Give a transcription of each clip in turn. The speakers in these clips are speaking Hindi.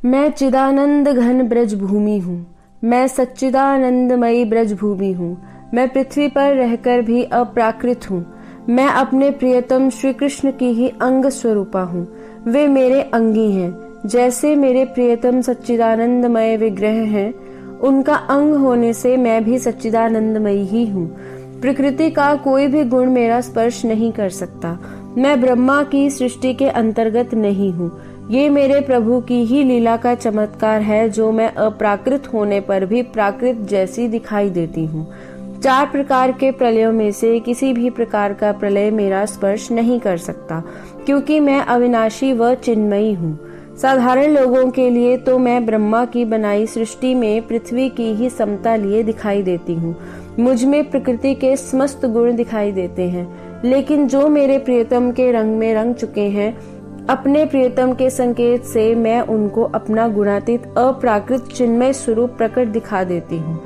मैं चिदानंद घन ब्रज भूमि हूँ, मैं सच्चिदानंदमयी ब्रज भूमि हूँ। मैं पृथ्वी पर रहकर भी अप्राकृत हूँ। मैं अपने प्रियतम श्री कृष्ण की ही अंग स्वरूपा हूँ। वे मेरे अंगी हैं। जैसे मेरे प्रियतम सच्चिदानंदमय विग्रह हैं, उनका अंग होने से मैं भी सच्चिदानंदमयी ही हूँ। प्रकृति का कोई भी गुण मेरा स्पर्श नहीं कर सकता। मैं ब्रह्मा की सृष्टि के अंतर्गत नहीं हूँ। ये मेरे प्रभु की ही लीला का चमत्कार है, जो मैं अप्राकृत होने पर भी प्राकृत जैसी दिखाई देती हूँ। 4 प्रकार के प्रलयों में से किसी भी प्रकार का प्रलय मेरा स्पर्श नहीं कर सकता, क्योंकि मैं अविनाशी व चिन्मयी हूँ। साधारण लोगों के लिए तो मैं ब्रह्मा की बनाई सृष्टि में पृथ्वी की ही समता लिए दिखाई देती हूँ। मुझ में प्रकृति के समस्त गुण दिखाई देते हैं, लेकिन जो मेरे प्रियतम के रंग में रंग चुके हैं, अपने प्रियतम के संकेत से मैं उनको अपना गुणातीत अप्राकृत चिन्मय स्वरूप प्रकट दिखा देती हूँ।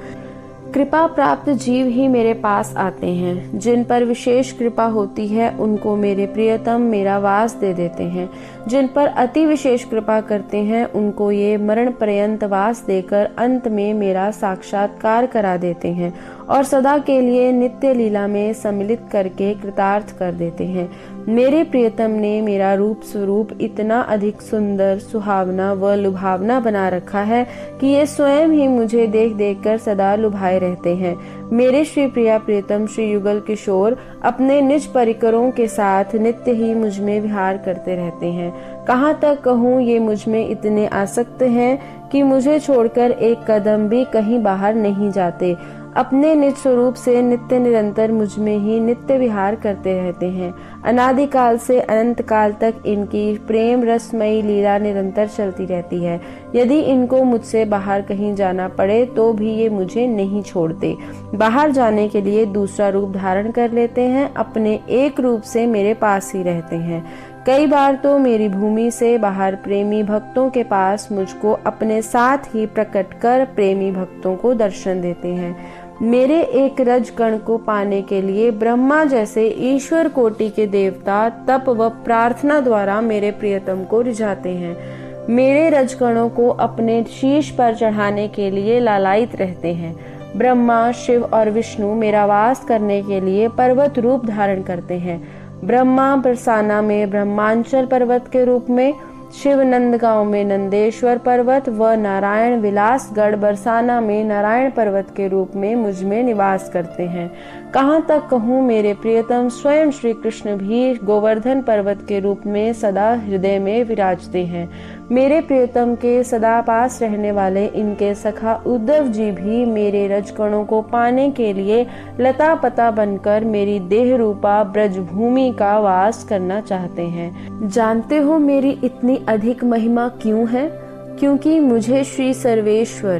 कृपा प्राप्त जीव ही मेरे पास आते हैं। जिन पर विशेष कृपा होती है, उनको मेरे प्रियतम मेरा वास दे देते हैं। जिन पर अति विशेष कृपा करते हैं, उनको ये मरण पर्यंत वास देकर अंत में मेरा साक्षात्कार करा देते हैं और सदा के लिए नित्य लीला में सम्मिलित करके कृतार्थ कर देते हैं। मेरे प्रियतम ने मेरा रूप स्वरूप इतना अधिक सुंदर, सुहावना व लुभावना बना रखा है कि ये स्वयं ही मुझे देख देख कर सदा लुभाए रहते हैं। मेरे श्री प्रिया प्रियतम श्री युगल किशोर अपने निज परिकरों के साथ नित्य ही मुझ में विहार करते रहते हैं। कहाँ तक कहूँ, ये मुझ में इतने आसक्त हैं कि मुझे छोड़कर एक कदम भी कहीं बाहर नहीं जाते। अपने निज स्वरूप से नित्य निरंतर मुझ में ही नित्य विहार करते रहते हैं। अनादिकाल से अनंत काल तक इनकी प्रेम रसमयी लीला निरंतर चलती रहती है। यदि इनको मुझसे बाहर कहीं जाना पड़े तो भी ये मुझे नहीं छोड़ते। बाहर जाने के लिए दूसरा रूप धारण कर लेते हैं, अपने एक रूप से मेरे पास ही रहते हैं। कई बार तो मेरी भूमि से बाहर प्रेमी भक्तों के पास मुझको अपने साथ ही प्रकट कर प्रेमी भक्तों को दर्शन देते हैं। मेरे एक रज कण को पाने के लिए ब्रह्मा जैसे ईश्वर कोटि के देवता तप व प्रार्थना द्वारा मेरे प्रियतम को रिझाते हैं। मेरे रजकणों को अपने शीश पर चढ़ाने के लिए लालायित रहते हैं। ब्रह्मा, शिव और विष्णु मेरा वास करने के लिए पर्वत रूप धारण करते हैं। ब्रह्मा बरसाना में ब्रह्मांचल पर्वत के रूप में, शिव नंदगांव में नंदेश्वर पर्वत व नारायण विलासगढ़ बरसाना में नारायण पर्वत के रूप में मुझ में निवास करते हैं। कहाँ तक कहूँ, मेरे प्रियतम स्वयं श्री कृष्ण भी गोवर्धन पर्वत के रूप में सदा हृदय में विराजते हैं। मेरे प्रियतम के सदा पास रहने वाले इनके सखा उद्धव जी भी मेरे रजकणों को पाने के लिए लता पता बनकर मेरी देह रूपा ब्रजभूमि का वास करना चाहते हैं। जानते हो मेरी इतनी अधिक महिमा क्यों है? क्योंकि मुझे श्री सर्वेश्वर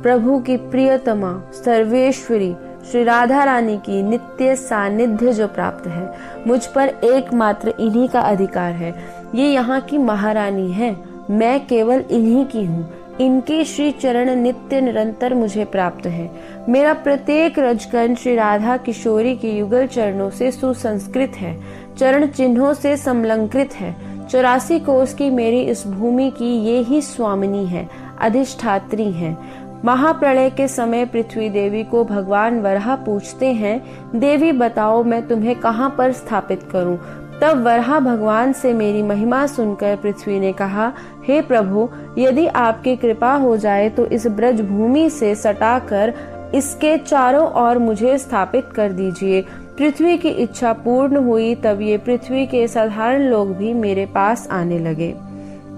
प्रभु की प्रियतमा सर्वेश्वरी श्री राधा रानी की नित्य सानिध्य जो प्राप्त है, मुझ पर एकमात्र इन्हीं का अधिकार है। ये यहाँ की महारानी है, मैं केवल इन्हीं की हूँ। इनके श्री चरण नित्य निरंतर मुझे प्राप्त है। मेरा प्रत्येक रजकण श्री राधा किशोरी के युगल चरणों से सुसंस्कृत है, चरण चिन्हों से समलंकृत है। 84 कोस की मेरी इस भूमि की ये ही स्वामिनी है, अधिष्ठात्री है। महाप्रलय के समय पृथ्वी देवी को भगवान वराह पूछते हैं, देवी बताओ मैं तुम्हें कहाँ पर स्थापित करूं? तब वराह भगवान से मेरी महिमा सुनकर पृथ्वी ने कहा, हे प्रभु, यदि आपकी कृपा हो जाए तो इस ब्रज भूमि से सटाकर इसके चारों ओर मुझे स्थापित कर दीजिए। पृथ्वी की इच्छा पूर्ण हुई, तब ये पृथ्वी के साधारण लोग भी मेरे पास आने लगे।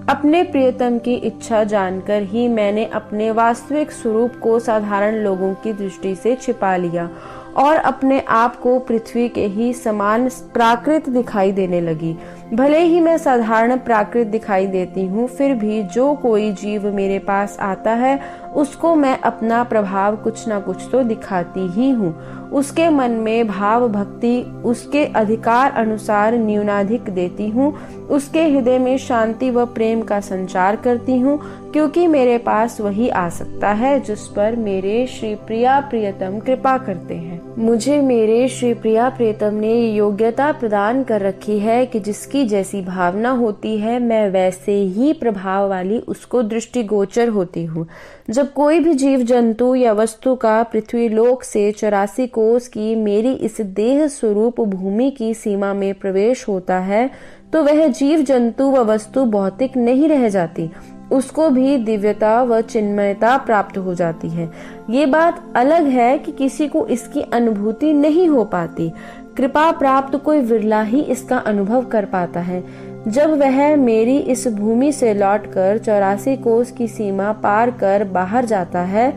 अपने प्रियतम की इच्छा जानकर ही मैंने अपने वास्तविक स्वरूप को साधारण लोगों की दृष्टि से छिपा लिया और अपने आप को पृथ्वी के ही समान प्राकृत दिखाई देने लगी। भले ही मैं साधारण प्राकृत दिखाई देती हूँ, फिर भी जो कोई जीव मेरे पास आता है उसको मैं अपना प्रभाव कुछ न कुछ तो दिखाती ही हूँ। उसके मन में भाव भक्ति उसके अधिकार अनुसार न्यूनाधिक देती हूँ। उसके हृदय में शांति व प्रेम का संचार करती हूँ, क्योंकि मेरे पास वही आ सकता है जिस पर मेरे श्री प्रिया प्रियतम कृपा करते हैं। मुझे मेरे श्री प्रिया प्रियतम ने योग्यता प्रदान कर रखी है कि जिसकी जैसी भावना होती है मैं वैसे ही प्रभाव वाली उसको दृष्टिगोचर होती हूँ। जब कोई भी जीव जंतु या वस्तु का पृथ्वी लोक से 84 कोस की मेरी इस देह स्वरूप भूमि की सीमा में प्रवेश होता है तो वह जीव जंतु व वस्तु भौतिक नहीं रह जाती, उसको भी दिव्यता व चिन्मयता प्राप्त हो जाती है। ये बात अलग है कि किसी को इसकी अनुभूति नहीं हो पाती। कृपा प्राप्त कोई विरला ही इसका अनुभव कर पाता है। जब वह मेरी इस भूमि से लौटकर 84 कोस की सीमा पार कर बाहर जाता है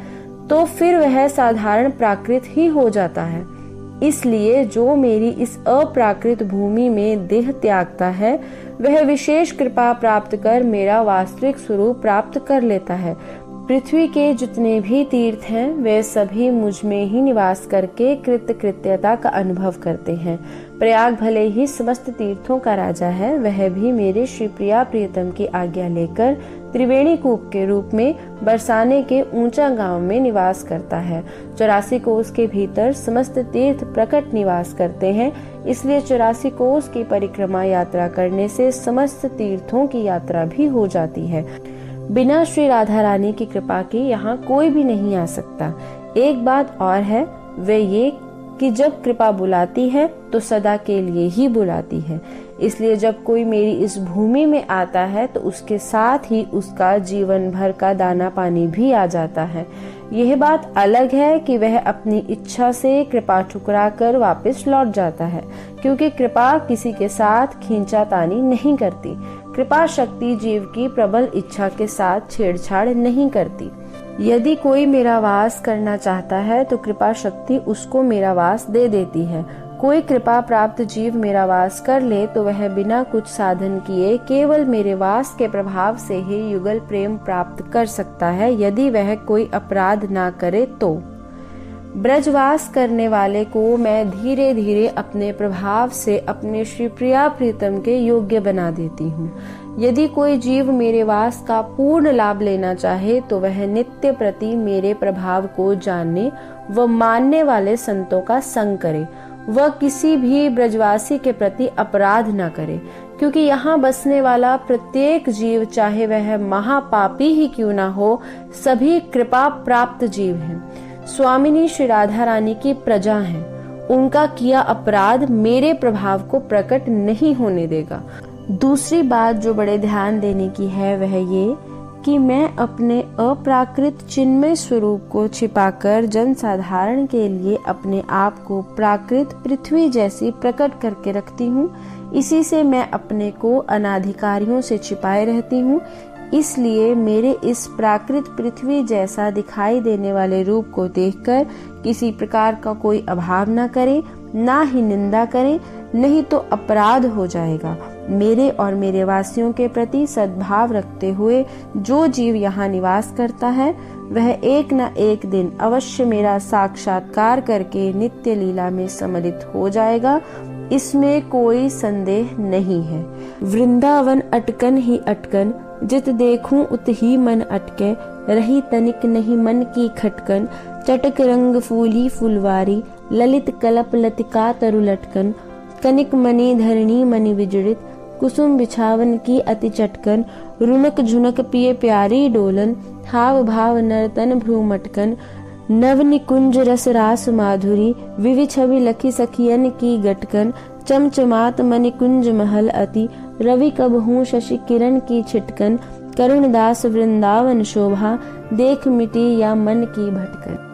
तो फिर वह साधारण प्राकृत ही हो जाता है। इसलिए जो मेरी इस अप्राकृत भूमि में देह त्यागता है वह विशेष कृपा प्राप्त कर मेरा वास्तविक स्वरूप प्राप्त कर लेता है। पृथ्वी के जितने भी तीर्थ हैं वे सभी मुझ में ही निवास करके कृत्यता का अनुभव करते हैं। प्रयाग भले ही समस्त तीर्थों का राजा है, वह भी मेरे श्री प्रिया प्रियतम की आज्ञा लेकर त्रिवेणी कूप के रूप में बरसाने के ऊंचा गांव में निवास करता है। 84 कोस के भीतर समस्त तीर्थ प्रकट निवास करते हैं, इसलिए 84 कोस की परिक्रमा यात्रा करने से समस्त तीर्थों की यात्रा भी हो जाती है। बिना श्री राधा रानी की कृपा के यहाँ कोई भी नहीं आ सकता। एक बात और है, वे ये कि जब कृपा बुलाती है तो सदा के लिए ही बुलाती है। इसलिए जब कोई मेरी इस भूमि में आता है तो उसके साथ ही उसका जीवन भर का दाना पानी भी आ जाता है। यह बात अलग है कि वह अपनी इच्छा से कृपा ठुकरा कर वापस लौट जाता है, क्योंकि कृपा किसी के साथ खींचातानी नहीं करती। कृपा शक्ति जीव की प्रबल इच्छा के साथ छेड़छाड़ नहीं करती। यदि कोई मेरा वास करना चाहता है तो कृपा शक्ति उसको मेरा वास दे देती है। कोई कृपा प्राप्त जीव मेरा वास कर ले तो वह बिना कुछ साधन किए केवल मेरे वास के प्रभाव से ही युगल प्रेम प्राप्त कर सकता है, यदि वह कोई अपराध ना करे तो। ब्रजवास करने वाले को मैं धीरे धीरे अपने प्रभाव से अपने श्री प्रिया प्रीतम के योग्य बना देती हूँ। यदि कोई जीव मेरे वास का पूर्ण लाभ लेना चाहे तो वह नित्य प्रति मेरे प्रभाव को जानने व मानने वाले संतों का संग करे। वह किसी भी ब्रजवासी के प्रति अपराध न करे, क्योंकि यहाँ बसने वाला प्रत्येक जीव, चाहे वह महापापी ही क्यों न हो, सभी कृपा प्राप्त जीव हैं। स्वामिनी श्री राधा रानी की प्रजा हैं। उनका किया अपराध मेरे प्रभाव को प्रकट नहीं होने देगा। दूसरी बात जो बड़े ध्यान देने की है वह ये कि मैं अपने अप्राकृत चिन्मय स्वरूप को छिपाकर जनसाधारण के लिए अपने आप को प्राकृत पृथ्वी जैसी प्रकट करके रखती हूँ। इसी से मैं अपने को अनाधिकारियों से छिपाए रहती हूँ। इसलिए मेरे इस प्राकृत पृथ्वी जैसा दिखाई देने वाले रूप को देखकर किसी प्रकार का कोई अभाव न करे, ना ही निंदा करे, नहीं तो अपराध हो जाएगा। मेरे और मेरे वासियों के प्रति सद्भाव रखते हुए जो जीव यहाँ निवास करता है वह एक न एक दिन अवश्य मेरा साक्षात्कार करके नित्य लीला में सम्मिलित हो जाएगा, इसमें कोई संदेह नहीं है। वृंदावन अटकन ही अटकन, जित देखूं उत ही मन अटके, रही तनिक नहीं मन की खटकन, चटक रंग फूली फुलवारी, ललित कलप लतिका तरु लटकन, कनिक मणि धरणी मणि विजड़ित, कुसुम बिछावन की अति चटकन, रुनक झुनक पिए प्यारी डोलन, हाव भाव नर्तन भ्रू मटकन, नव निकुंज रस रास माधुरी, विवि छवि लखी सखियन की गटकन, चमचमात मणिकुंज महल अति, रवि कबहू शशि किरण की छिटकन, करुणदास वृंदावन शोभा, देख मिटी या मन की भटकन।